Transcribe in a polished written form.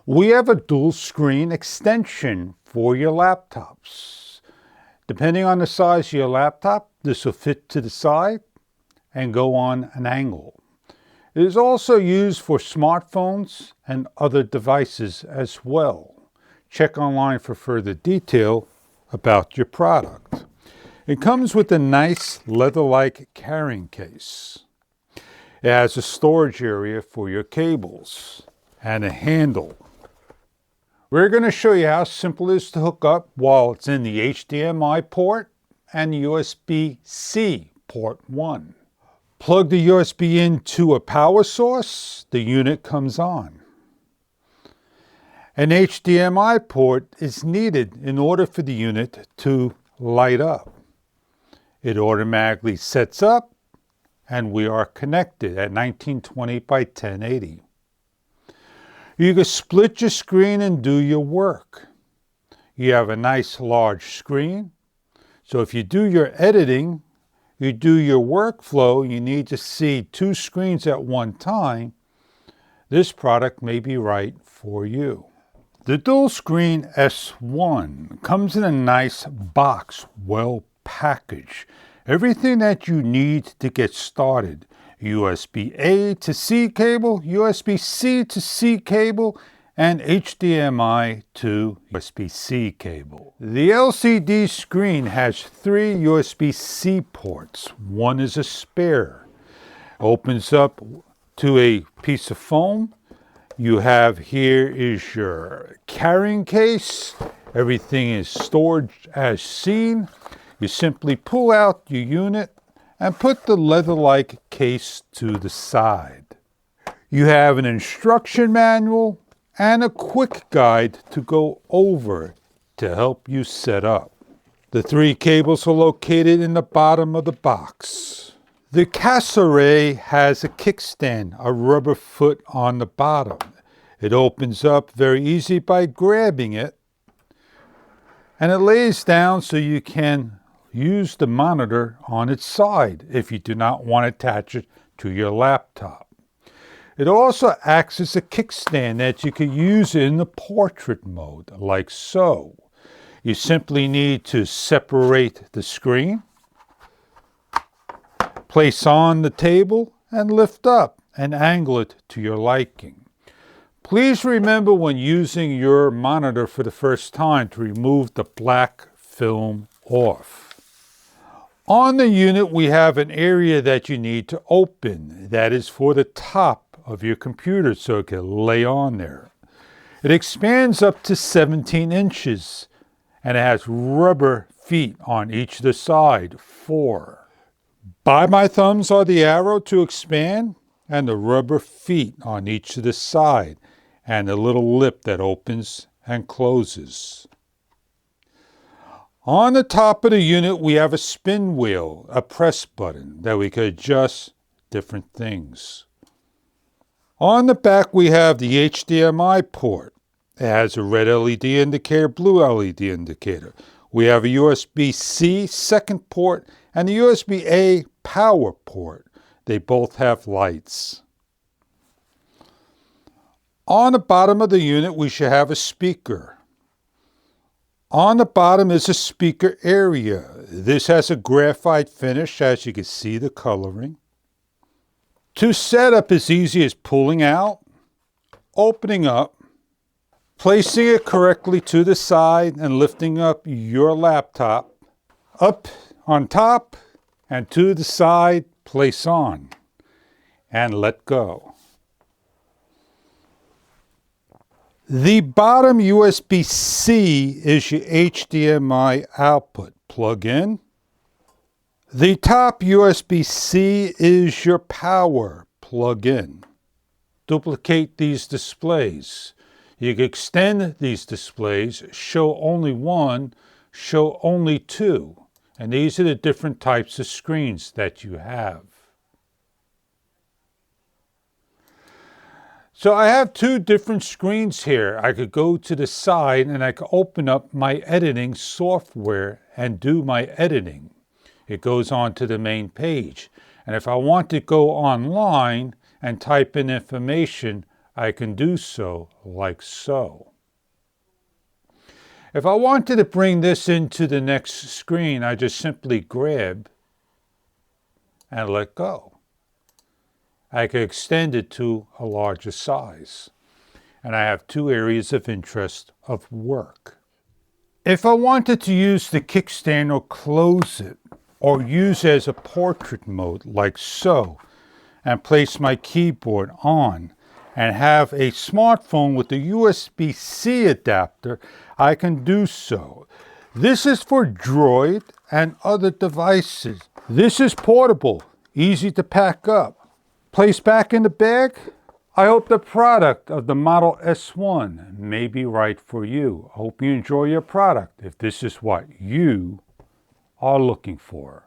We have a dual screen extension for your laptops. Depending on the size of your laptop, this will fit to the side and go on an angle. It is also used for smartphones and other devices as well. Check online for further detail about your product. It comes with a nice leather-like carrying case. It has a storage area for your cables and a handle. We're going to show you how simple it is to hook up while it's in the HDMI port and USB-C port 1. Plug the USB into a power source, the unit comes on. An HDMI port is needed in order for the unit to light up. It automatically sets up and we are connected at 1920 by 1080. You can split your screen and do your work. You have a nice large screen, so if you do your editing, you do your workflow, you need to see two screens at one time, this product may be right for you. The dual screen S1 comes in a nice box, well packaged. Everything that you need to get started. USB-A to C cable, USB-C to C cable, and HDMI to USB-C cable. The LCD screen has 3 USB-C ports. One is a spare. Opens up to a piece of foam. You have here is your carrying case. Everything is stored as seen. You simply pull out your unit and put the leather-like case to the side. You have an instruction manual and a quick guide to go over to help you set up. The 3 cables are located in the bottom of the box. The cassette has a kickstand, a rubber foot on the bottom. It opens up very easy by grabbing it, and it lays down so you can use the monitor on its side if you do not want to attach it to your laptop. It also acts as a kickstand that you can use in the portrait mode, like so. You simply need to separate the screen, place on the table, and lift up and angle it to your liking. Please remember when using your monitor for the first time to remove the black film off. On the unit, we have an area that you need to open. That is for the top of your computer so it can lay on there. It expands up to 17 inches and it has rubber feet on each of the side, 4. By my thumbs are the arrow to expand and the rubber feet on each of the side and a little lip that opens and closes. On the top of the unit, we have a spin wheel, a press button that we can adjust different things. On the back, we have the HDMI port. It has a red LED indicator, blue LED indicator. We have a USB-C second port and a USB-A power port. They both have lights. On the bottom of the unit, we should have a speaker. On the bottom is a speaker area. This has a graphite finish, as you can see the coloring. To set up is easy as pulling out, opening up, placing it correctly to the side and lifting up your laptop, up on top and to the side, place on, and let go. The bottom USB-C is your HDMI output. Plug in. The top USB-C is your power. Plug in. Duplicate these displays. You can extend these displays, show only 1, show only 2. And these are the different types of screens that you have. So I have 2 different screens here. I could go to the side and I could open up my editing software and do my editing. It goes on to the main page. And if I want to go online and type in information I can do so like so. If I wanted to bring this into the next screen, I just simply grab and let go. I can extend it to a larger size. And I have two areas of interest of work. If I wanted to use the kickstand or close it, or use it as a portrait mode like so, and place my keyboard on, and have a smartphone with a USB-C adapter, I can do so. This is for Droid and other devices. This is portable, easy to pack up. Place back in the bag. I hope the product of the Model S1 may be right for you. I hope you enjoy your product if this is what you are looking for.